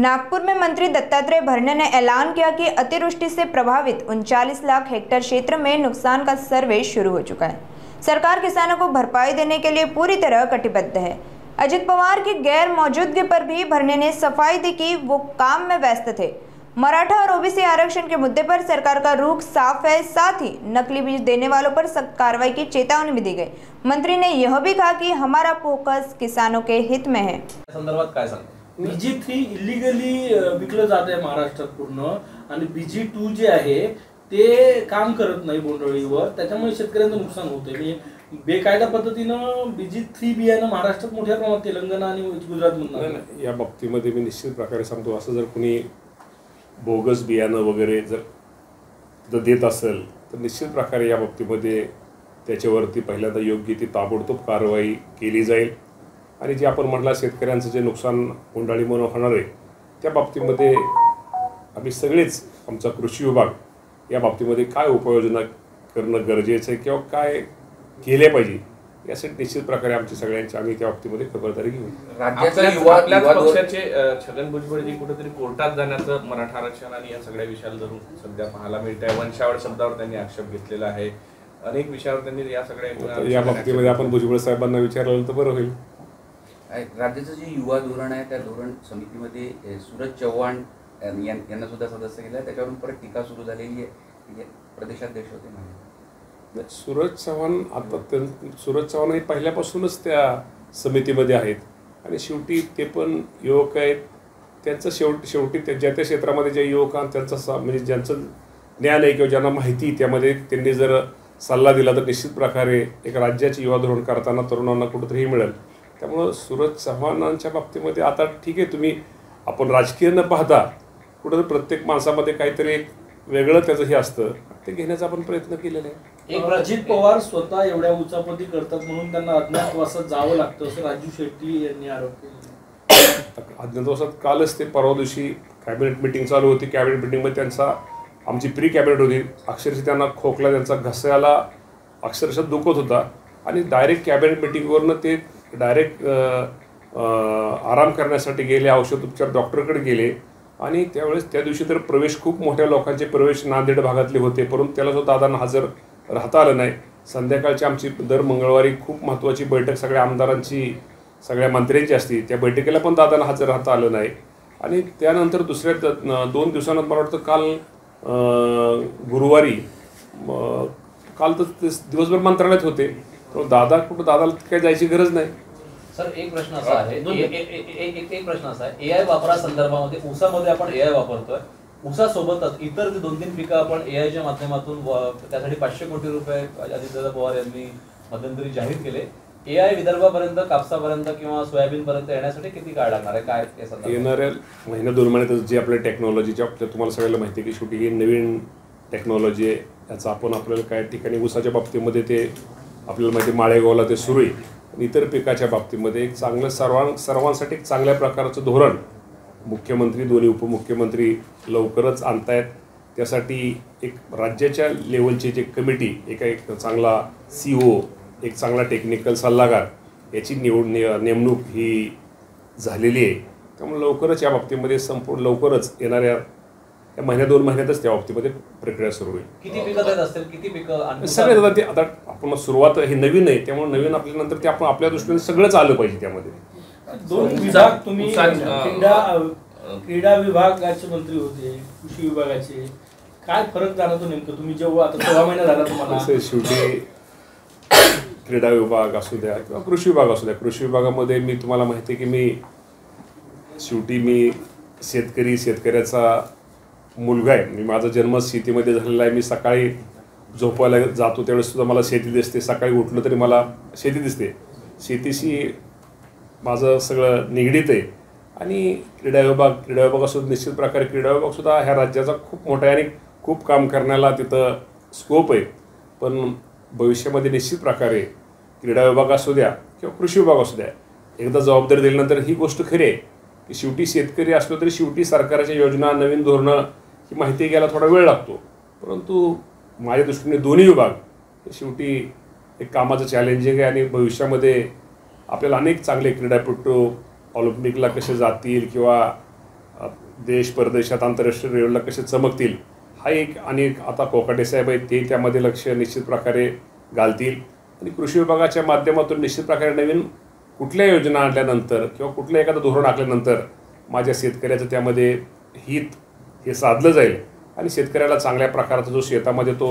नागपुर में मंत्री दत्तात्रेय भरणे ने ऐलान किया कि अतिवृष्टि से प्रभावित 39 लाख हेक्टेयर क्षेत्र में नुकसान का सर्वे शुरू हो चुका है। सरकार किसानों को भरपाई देने के लिए पूरी तरह कटिबद्ध है। अजित पवार की गैर मौजूदगी पर भी भरणे ने सफाई दी कि वो काम में व्यस्त थे। मराठा और ओबीसी आरक्षण के मुद्दे पर सरकार का रुख साफ है, साथ ही नकली बीज देने वालों पर सख्त कार्रवाई की चेतावनी भी दी गई। मंत्री ने यह भी कहा कि हमारा फोकस किसानों के हित में है। संदर्भात काय सांगता? BG3 इलिगली विकलं जात आहे महाराष्ट्रात पूर्ण, आणि BG2 जे आहे ते काम करत नाही बोंडअळीवर, त्याच्यामुळे शेतकऱ्यांचं नुकसान होते। म्हणजे बेकायदा पद्धतीनं BG3 बियाणं महाराष्ट्रात मोठ्या प्रमाणात तेलंगणा आणि गुजरातमधून या बाबतीमध्ये मी निश्चित प्रकारे सांगतो, असं जर कोणी बोगस बियाणं वगैरे जर देत असेल तर निश्चित प्रकारे या बाबतीमध्ये त्याच्यावरती पहिल्यांदा योग्य ती ताबडतोब कारवाई केली जाईल। आणि जे आपण म्हटलं शेतकऱ्यांचं जे नुकसान बोंडअळीमुळे होणार आहे त्या बाबतीमध्ये आम्ही सगळेच आमचा कृषी विभाग या बाबतीमध्ये काय उपाययोजना करणं गरजेचं आहे किंवा काय केले पाहिजे यासाठी निश्चित प्रकारे आमची सगळ्यांची आम्ही त्या बाबतीमध्ये खबरदारी घेऊ। राज्याच्या पक्षाचे छगन भुजबळजी कुठेतरी कोर्टात जाण्याचं मराठा आरक्षण आणि या सगळ्या विषयाला धरून सध्या पाहायला मिळत आहे। वंशावळ शब्दावर त्यांनी आक्षेप घेतलेला आहे। अनेक विषयावर त्यांनी या सगळ्या या बाबतीमध्ये आपण भुजबळ साहेबांना विचारलं तर बरं होईल। राज्याचं जे युवा धोरण आहे त्या धोरण समितीमध्ये सूरज चव्हाण यांना सुद्धा सदस्य केलं, त्याच्यावरून परत टीका सुरू झालेली आहे। प्रदेशाध्यक्ष होते मागे सूरज चव्हाण हे पहिल्यापासूनच त्या समितीमध्ये आहेत आणि शेवटी ते पण युवक आहेत। त्यांचं शेवटी ज्या त्या क्षेत्रामध्ये ज्या युवकांना त्यांचा म्हणजे ज्यांचं ज्ञान आहे किंवा ज्यांना माहिती त्यामध्ये त्यांनी जर सल्ला दिला तर निश्चित प्रकारे एक राज्याचे युवा धोरण करताना तरुणांना कुठेतरी मिळेल। त्यामुळे सूरज चव्हाणांच्या बाबतीमध्ये आता ठीक आहे, तुम्ही आपण राजकीय न पाहता कुठं प्रत्येक माणसामध्ये काहीतरी एक वेगळं त्याचं हे असतं, ते घेण्याचा आपण प्रयत्न केलेला आहे। एक अजित पवार स्वतः एवढ्या उचापती करतात म्हणून त्यांना अज्ञातवासात जावं लागतं असं राजू शेट्टी यांनी आरोप केला। अज्ञातवासात कालच ते परवा दिवशी कॅबिनेट मिटिंग चालू होती। कॅबिनेट मिटिंगमध्ये त्यांचा आमची प्री कॅबिनेट होती, अक्षरशः त्यांना खोकला त्यांचा घसायला अक्षरशः दुखत होता आणि डायरेक्ट कॅबिनेट मिटिंगवरनं ते डायरेक्ट आराम करण्यासाठी गेले, औषध उपचार डॉक्टरकडे गेले आणि त्यावेळेस त्या दिवशी तर प्रवेश खूप मोठ्या लोकांचे प्रवेश नांदेड भागातले होते, परंतु त्याला सुद्धा दादांना हजर राहता आलं नाही। संध्याकाळची आमची दर मंगळवारी खूप महत्त्वाची बैठक सगळ्या आमदारांची सगळ्या मंत्र्यांची असते, त्या बैठकीला पण दादांना हजर राहता आलं नाही। आणि त्यानंतर दुसऱ्या 2 दिवसांत मला वाटतं काल गुरुवारी काल तर दिवसभर मंत्रालयात होते, तर दादाला काही जायची गरज नाही। सर एक प्रश्न असा आहे एक प्रश्न असा आहे AI वापरा संदर्भामध्ये ऊसामध्ये आपण AI वापरतोय, ऊसासोबतच इतर जे 2-3 पिकं आपण AIच्या माध्यमातून त्यासाठी 500 कोटी रुपये अजितदादा पवार यांनी मध्यंतरी जाहीर केले। AI विदर्भापर्यंत, कापसापर्यंत किंवा सोयाबीनपर्यंत येण्यासाठी किती काळ लागणार आहे, काय येणाऱ्या महिन्या 2 महिन्यात जे आपल्या टेक्नॉलॉजीच्या तुम्हाला सगळ्याला माहिती आहे की शेवटी ही नवीन टेक्नॉलॉजी आहे, याचा आपण आपल्याला काही ठिकाणी ऊसाच्या बाबतीमध्ये ते आपल्याला माहिती माळेगावला ते सुरू आहे। इतर पिकाच्या बाबतीमध्ये एक चांगलं सर्वांसाठी एक चांगल्या प्रकारचं धोरण मुख्यमंत्री दोन्ही उपमुख्यमंत्री लवकरच आणतायत। त्यासाठी एक राज्याच्या लेवलची जी कमिटी एक चांगला CEO, एक चांगला टेक्निकल सल्लागार याची नेमणूक ही झालेली आहे। त्यामुळे लवकरच या बाबतीमध्ये संपूर्ण लवकरच येणाऱ्या या महिन्या 2 महिन्यातच त्या बाबतीमध्ये प्रक्रिया सुरू होईल। किती पिकं देत असतील, किती पिकं सगळे ते आता आपण सुरुवात ही नवीन आहे, त्यामुळे नवीन आपल्यानंतर ते आपण आपल्या दृष्टीने सगळंच आलं पाहिजे। त्यामध्ये 2 विभाग तुम्ही क्रीडा विभागाचे मंत्री होते, कृषी विभागाचे, काय फरक जाणवतो नेमकं तुम्ही जेव्हा आता 16 महिना झाला तुम्हाला? शेवटी क्रीडा विभाग असू द्या किंवा कृषी विभाग असू द्या, कृषी विभागामध्ये मी तुम्हाला माहिती आहे की मी शेतकऱ्याचा मुलगा आहे। मी माझा जन्म शेतीमध्ये झालेला आहे। मी सकाळी झोपायला जातो त्यावेळेस सुद्धा मला शेती दिसते, सकाळी उठलं तरी मला शेती दिसते। शेतीशी माझं सगळं निगडीत आहे आणि क्रीडा विभागासुद्धा निश्चित प्रकारे क्रीडा विभागसुद्धा ह्या राज्याचा खूप मोठा आहे आणि खूप काम करण्याला तिथं स्कोप आहे। पण भविष्यामध्ये निश्चित प्रकारे क्रीडा विभाग असू द्या किंवा कृषी विभाग असू द्या, एकदा जबाबदारी दिल्यानंतर ही गोष्ट खरी आहे की शेवटी शेतकरी असलो तरी शेवटी सरकारच्या योजना नवीन धोरणं ही माहिती घ्यायला थोडा वेळ लागतो, परंतु माझ्या दृष्टीने दोन्ही विभाग शेवटी एक कामाचं चॅलेंजिंग आहे आणि भविष्यामध्ये आपल्याला अनेक चांगले क्रीडापटू ऑलिम्पिकला कसे जातील किंवा देश परदेशात आंतरराष्ट्रीय लेवलला कसे चमकतील हा एक, आणि आता कोकाटे साहेब आहेत ते त्यामध्ये लक्ष निश्चित प्रकारे घालतील. आणि कृषी विभागाच्या माध्यमातून निश्चित प्रकारे नवीन कुठल्या योजना आणल्यानंतर किंवा कुठलं एखादं धोरण आखल्यानंतर माझ्या शेतकऱ्याचं त्यामध्ये हित हे साधलं जाईल आणि शेतकऱ्याला चांगल्या प्रकारचा जो शेतामध्ये तो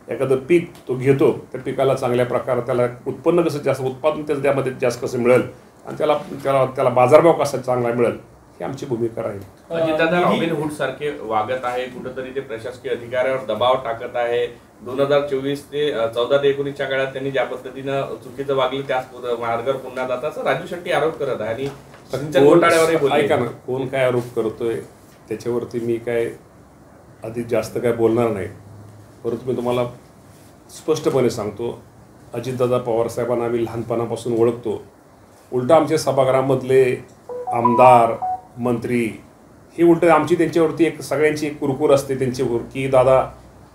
एखादं पीक तो घेतो त्या पिकाला चांगल्या प्रकारे त्याला उत्पन्न कसं जास्त, उत्पादन त्याचं त्यामध्ये जास्त कसं मिळेल आणि त्याला त्याला त्याला बाजारभाव कसा चांगला मिळेल ही आमची भूमिका राहील. अजितदादा रॉबिनहूड सारखे वागत आहे, कुठेतरी ते प्रशासकीय अधिकाऱ्यावर दबाव टाकत आहे. 2024 ते 14 ते 19च्या काळात त्यांनी ज्या पद्धतीनं चुकीचं वागले त्याच मार्गावर पुन्हा जातात असं राजू शेट्टी आरोप करत आहे. आणि सिंचन घोटाळ्यावरही बोलले. ऐका ना, कोण काय आरोप करतोय त्याच्यावरती मी काय अधिक जास्त काय बोलणार नाही, परंतु मी तुम्हाला स्पष्टपणे सांगतो, अजितदादा पवार साहेबांना आम्ही लहानपणापासून ओळखतो. उलट आमच्या सभागृहामधले आमदार मंत्री हे उलट आमची त्यांच्यावरती एक सगळ्यांची एक कुरकुर असते त्यांच्यावर की दादा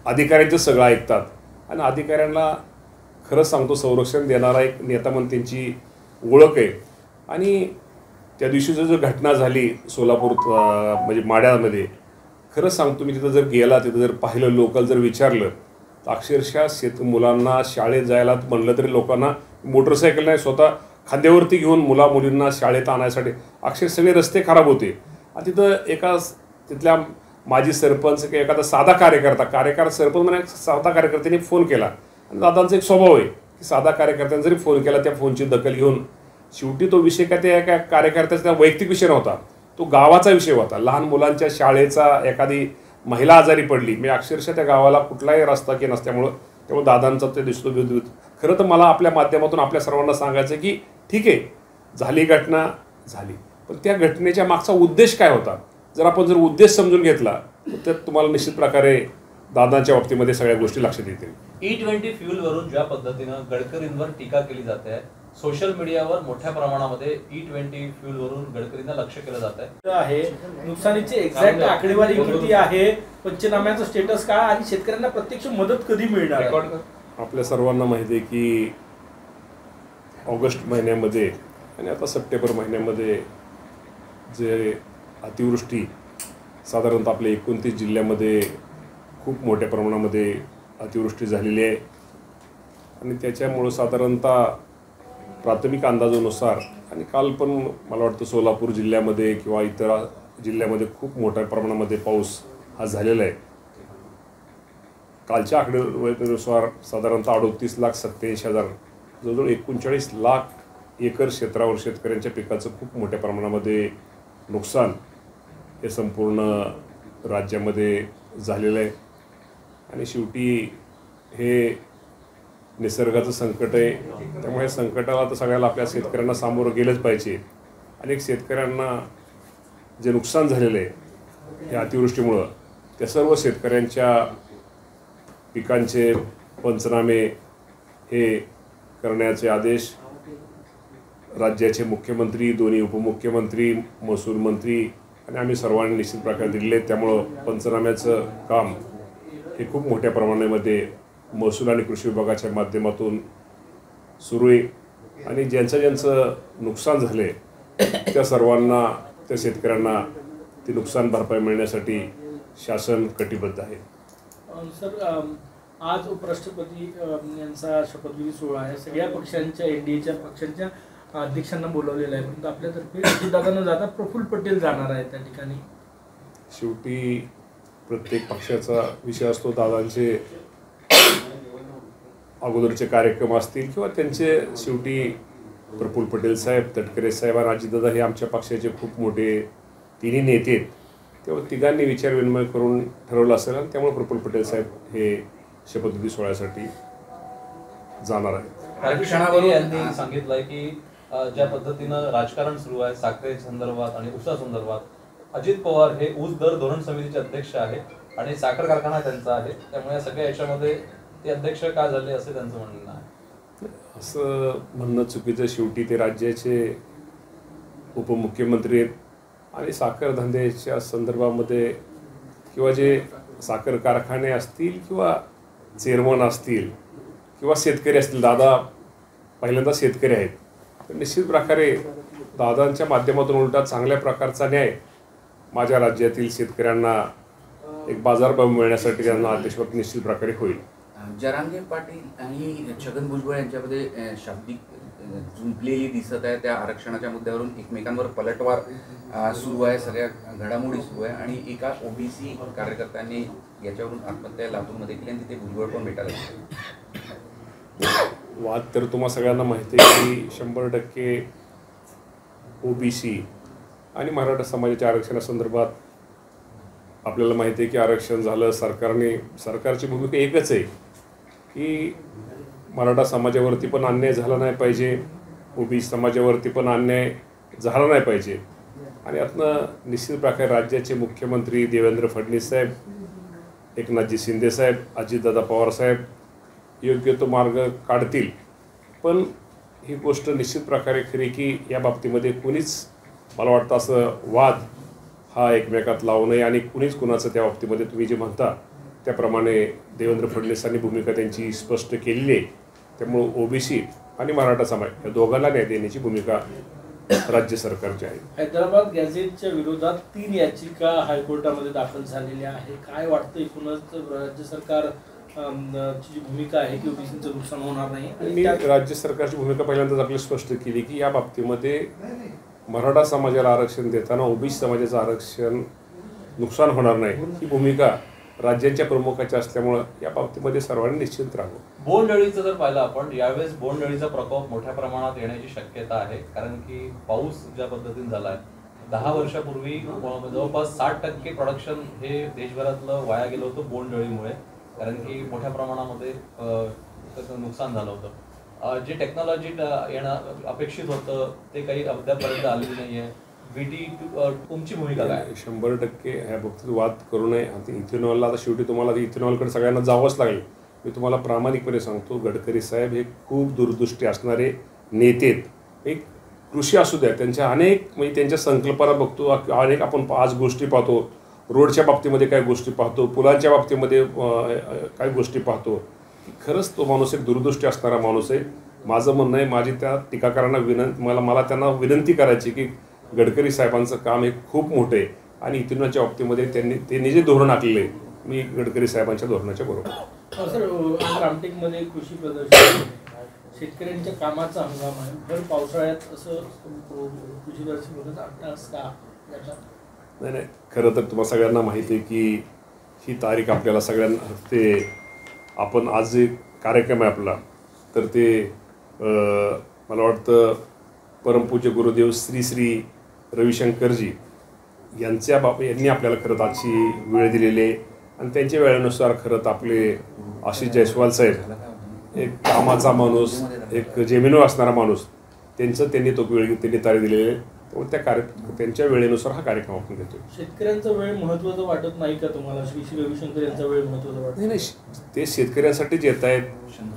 अधिकाऱ्यांचं सगळं ऐकतात. आणि अधिकाऱ्यांना खरंच सांगतो संरक्षण देणारा एक नेता म्हणून त्यांची ओळख आहे. आणि त्या दिवशीची जर घटना झाली सोलापूर म्हणजे माड्यामध्ये, खरंच सांगतो मी तिथं जर गेला, तिथं जर पाहिलं, लोकल जर विचारलं तर अक्षरशः मुलांना शाळेत जायला म्हणलं तरी लोकांना मोटरसायकल नाही स्वतः खांद्यावरती घेऊन मुलींना शाळेत आणायसाठी अक्षर सगळे रस्ते खराब होते. आणि तिथं एका तिथल्या माजी सरपंच किंवा एखादा साधा कार्यकर्ता सरपंच म्हणून साधा कार्यकर्त्याने फोन केला. आणि दादांचा एक स्वभाव आहे की साधा कार्यकर्त्याने जरी फोन केला त्या फोनची दखल घेऊन शेवटी तो विषय काय त्या एका कार्यकर्त्याचा वैयक्तिक विषय नव्हता, तो गावाचा विषय होता. लहान मुलांच्या शाळेचा, एखादी महिला आजारी पडली, मी अक्षरशः त्या गावाला कुठलाही रस्ता की नसल्यामुळं त्यामुळे दादांचा ते दिसतो. खरं तर मला आपल्या माध्यमातून आपल्या सर्वांना सांगायचं की ठीक आहे झाली घटना झाली, पण त्या घटनेच्या मागचा उद्देश काय होता, जर आपण जर उद्देश समजून घेतला तर तुम्हाला निश्चित प्रकारे दादांच्या बाबतीमध्ये सगळ्या गोष्टी लक्षात येतील. E20 फ्यूलवरून ज्या पद्धतीनं गडकरींवर टीका केली जाते, सोशल मीडियावर मोठ्या प्रमाणामध्ये E20 फ्यूलवरून गडकरींना लक्ष केलं जात आहे. नुकसानीची एक्झॅक्ट आकडेवारी किती आहे, पंचनाम्याचं स्टेटस काय आणि शेतकऱ्यांना प्रत्यक्ष मदत कधी मिळणार? आपल्या सर्वांना माहिती आहे की ऑगस्ट महिन्यामध्ये आणि आता सप्टेंबर महिन्यामध्ये जे अतिवृष्टी साधारणतः आपल्या 29 जिल्ह्यामध्ये खूप मोठ्या प्रमाणामध्ये अतिवृष्टी झालेली आहे. आणि त्याच्यामुळं साधारणतः प्राथमिक अंदाजानुसार आणि काल पण मला वाटतं सोलापूर जिल्ह्यामध्ये किंवा इतर जिल्ह्यामध्ये खूप मोठ्या प्रमाणामध्ये पाऊस हा झालेला आहे. कालच्या आकडेनुसार साधारणतः 38,87,000 जवळजवळ 39 लाख एकर क्षेत्रावर शेतकऱ्यांच्या पिकाचं खूप मोठ्या प्रमाणामध्ये नुकसान हे संपूर्ण राज्यामध्ये झालेलं आहे. आणि शेवटी हे निसर्गाचं संकट आहे, त्यामुळे संकटाला तर सगळ्याला आपल्या शेतकऱ्यांना सामोरं गेलंच पाहिजे. अनेक शेतकऱ्यांना जे नुकसान झालेलं आहे या अतिवृष्टीमुळं त्या सर्व शेतकऱ्यांच्या पिकांचे पंचनामे हे करण्याचे आदेश राज्याचे मुख्यमंत्री, दोन्ही उपमुख्यमंत्री, महसूल मंत्री आणि आम्ही सर्वांनी निश्चित प्रकारे दिलेले आहेत. त्यामुळं पंचनाम्याचं काम हे खूप मोठ्या प्रमाणामध्ये महसूल आणि कृषी विभागाच्या माध्यमातून सुरू आहे. आणि ज्यांचं नुकसान झाले त्या सर्वांना, त्या शेतकऱ्यांना ते नुकसान भरपाई मिळण्यासाठी शासन कटिबद्ध आहे. सर, आज उपराष्ट्रपती यांचा शपथविधी सोहळा आहे. सगळ्या पक्षांच्या NDAच्या पक्षांच्या अध्यक्षांना बोलवलेलं आहे, परंतु आपल्यातर्फे अजितदादा न जाता प्रफुल्ल पटेल जाणार आहे त्या ठिकाणी. शेवटी प्रत्येक पक्षाचा विषय असतो. दादांचे अगोदरचे कार्यक्रम असतील किंवा त्यांचे शेवटी प्रफुल्ल पटेल साहेब, तटकरे साहेब आणि अजितदादा हे आमच्या पक्षाचे खूप मोठे तिन्ही नेते आहेत. तेव्हा तिघांनी विचारविनिमय करून ठरवलं असेल आणि त्यामुळे प्रफुल्ल पटेल साहेब हे शपथविधी सोहळ्यासाठी जाणार आहेत. यांनी सांगितलंय की ज्या पद्धतीनं राजकारण सुरू आहे साखरे संदर्भात आणि ऊसा संदर्भात, अजित पवार हे ऊस दर धोरण समितीचे अध्यक्ष आहेत आणि साखर कारखाना त्यांचा आहे, त्यामुळे सगळ्या याच्यामध्ये ते अध्यक्ष का झाले असे त्यांचं म्हणणं आहे. असं म्हणणं चुकीचं. शेवटी ते राज्याचे उपमुख्यमंत्री आहेत आणि साखर धंद्याच्या संदर्भामध्ये किंवा जे साखर कारखाने असतील किंवा चेअरमन असतील किंवा शेतकरी असतील, दादा पहिल्यांदा शेतकरी आहेत, तर निश्चित प्रकारे दादांच्या माध्यमातून उलटा चांगल्या प्रकारचा न्याय माझ्या राज्यातील शेतकऱ्यांना एक बाजारभाव मिळण्यासाठी त्यांना आदेशवत निश्चित प्रकारे होईल. जरांगे पाटील आणि छगन भुजबळ यांच्यामध्ये शाब्दिक जुंपलेली दिसत आहे. त्या आरक्षणाच्या मुद्द्यावरून एकमेकांवर पलटवार सुरू आहे, सगळ्या घडामोडी सुरू आहे आणि एका ओबीसी कार्यकर्त्यांनी याच्यावरून आत्महत्या लातूरमध्ये केली आणि तिथे भुजबळ पण भेटायला गेले. वाद तर तुम्हा सगळ्यांना माहिती आहे की 100% ओबीसी आणि मराठा समाजाच्या आरक्षणासंदर्भात आपल्याला माहिती आहे की आरक्षण झालं. सरकारची भूमिका एकच आहे की मराठा समाजावरती पण अन्याय झाला नाही पाहिजे, ओबीसी समाजावरती पण अन्याय झाला नाही पाहिजे. आणि यातनं निश्चित प्रकारे राज्याचे मुख्यमंत्री देवेंद्र फडणवीस साहेब, एकनाथजी शिंदे साहेब, अजितदादा पवार साहेब योग्य तो मार्ग काढतील. पण ही गोष्ट निश्चित प्रकारे खरी की या बाबतीमध्ये कुणीच मला वाटतं असं वाद हा एकमेकात लावू नये आणि कुणीच कुणाचं त्या बाबतीमध्ये तुम्ही जे म्हणता त्याप्रमाणे देवेंद्र फडणवीसांनी भूमिका त्यांची स्पष्ट केलेली आहे. त्यामुळं ओबीसी आणि मराठा समाज या दोघांना न्याय देण्याची भूमिका राज्य सरकारची आहे. हैदराबाद गॅझेटच्या विरोधात 3 याचिका हायकोर्टामध्ये दाखल झालेल्या आहे. काय वाटतं एकूणच राज्य सरकार ची भूमिका आहे की ओबीसीचं नुकसान होणार नाही? मी राज्य सरकारची भूमिका पहिल्यांदाच आपली स्पष्ट केली की या बाबतीमध्ये मराठा समाजाला आरक्षण देताना ओबीसी समाजाचं आरक्षण नुकसान होणार नाही ही भूमिका राज्याच्या प्रमुखाच्या असल्यामुळं या बाबतीमध्ये सर्वांनी निश्चित राहावं. बोंडअळीचं जर पाहिलं आपण यावेळेस बोंडअळीचा प्रकोप मोठ्या प्रमाणात येण्याची शक्यता आहे. कारण की पाऊस ज्या पद्धतीने झाला आहे, 10 वर्षापूर्वी जवळपास 60% प्रोडक्शन हे देशभरातलं वाया गेलं होतं बोंडअळीमुळे. कारण की मोठ्या प्रमाणामध्ये त्याचं नुकसान झालं होतं. जे टेक्नॉलॉजी येणं अपेक्षित होतं ते काही अद्यापर्यंत आलेली नाही आहे. बीटी तुमची भूमिका काय? 100% ह्या बाबतीत वाद करू नये. आता इथेनॉलला आता शेवटी तुम्हाला इथेनॉलकडे सगळ्यांना जावंच लागेल. मी तुम्हाला प्रामाणिकपणे सांगतो, गडकरी साहेब हे खूप दूरदृष्टी असणारे नेते आहेत. एक कृषी असू द्या, त्यांच्या अनेक म्हणजे त्यांच्या संकल्पना बघतो, अनेक आपण आज गोष्टी पाहतो, रोडच्या बाबतीमध्ये काय गोष्टी पाहतो, पुलांच्या बाबतीमध्ये काय गोष्टी पाहतो. खरंच तो माणूस एक दूरदृष्टी असणारा माणूस आहे. माझं म्हणणं आहे, माझी त्या टीकाकारांना मला त्यांना विनंती करायची की गडकरी साहेबांचं काम हे खूप मोठं आहे आणि इथेनॉलच्या बाबतीमध्ये त्यांनी जे धोरण आखलेलं आहे, मी गडकरी साहेबांच्या धोरणाच्या बरोबर. सर, रामटेकमध्ये कृषी प्रदर्शन शेतकऱ्यांच्या कामाचा हंगाम आहे. भर पावसाळ्यात असं कृषी प्रदर्शन होतं का? नाही, खरं तर तुम्हाला सगळ्यांना माहिती आहे की ही तारीख आपल्याला सगळ्यांना ते आपण आज जे कार्यक्रम आहे आपला तर ते मला वाटतं परमपूज्य गुरुदेव श्री श्री रविशंकरजी यांनी आपल्याला खरंच आजची वेळ दिलेली आहे आणि त्यांच्या वेळेनुसार खरंच आपले आशिष जयस्वाल साहेब एक कामाचा माणूस, एक जेमिनो असणारा माणूस, त्यांनी तो वेळ तारीख दिलेली आहे. त्यामुळे त्यांच्या वेळेनुसार हा कार्यक्रम आपण घेतो. शेतकऱ्यांचा वेळ महत्त्वाचा वाटत नाही का तुम्हाला? श्री श्री रविशंकर यांचा वेळ महत्त्वाचा वाटत नाही? ते शेतकऱ्यांसाठीच येत आहेत.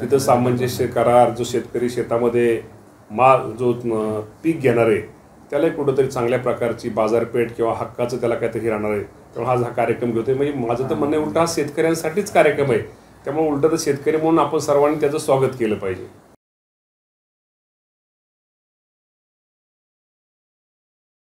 तिथं सामंजस्य करार, जो शेतकरी शेतामध्ये जो पीक घेणार आहे त्याला कुठंतरी चांगल्या प्रकारची बाजारपेठ किंवा हक्काचं त्याला काहीतरी राहणार आहे. त्यामुळे हा कार्यक्रम घेतोय. म्हणजे माझं तर म्हणणं उलटा हा शेतकऱ्यांसाठीच कार्यक्रम आहे. त्यामुळे उलटा तर शेतकरी म्हणून आपण सर्वांनी त्याचं स्वागत केलं पाहिजे.